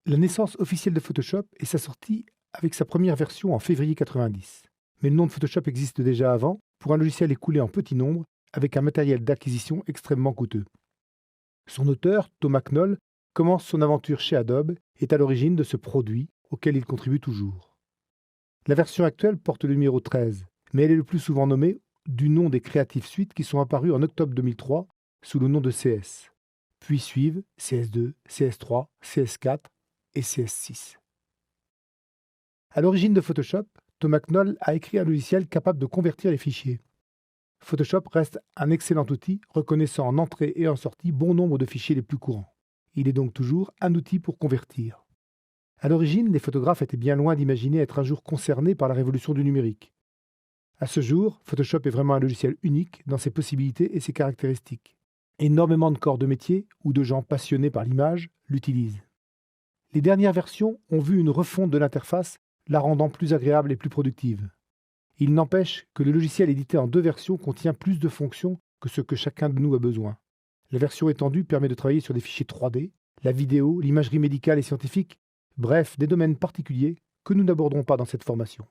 La naissance officielle de Photoshop est sa sortie avec sa première version en février 90. Mais le nom de Photoshop existe déjà avant, pour un logiciel écoulé en petit nombre, avec un matériel d'acquisition extrêmement coûteux. Son auteur, Thomas Knoll, commence son aventure chez Adobe et est à l'origine de ce produit auquel il contribue toujours. La version actuelle porte le numéro 13, mais elle est le plus souvent nommée du nom des Creative Suite qui sont apparus en octobre 2003 sous le nom de CS. Puis suivent CS2, CS3, CS4 et CS6. À l'origine de Photoshop, Thomas Knoll a écrit un logiciel capable de convertir les fichiers. Photoshop reste un excellent outil reconnaissant en entrée et en sortie bon nombre de fichiers les plus courants. Il est donc toujours un outil pour convertir. À l'origine, les photographes étaient bien loin d'imaginer être un jour concernés par la révolution du numérique. À ce jour, Photoshop est vraiment un logiciel unique dans ses possibilités et ses caractéristiques. Énormément de corps de métier ou de gens passionnés par l'image l'utilisent. Les dernières versions ont vu une refonte de l'interface, la rendant plus agréable et plus productive. Il n'empêche que le logiciel édité en 2 versions contient plus de fonctions que ce que chacun de nous a besoin. La version étendue permet de travailler sur des fichiers 3D, la vidéo, l'imagerie médicale et scientifique, bref, des domaines particuliers que nous n'aborderons pas dans cette formation.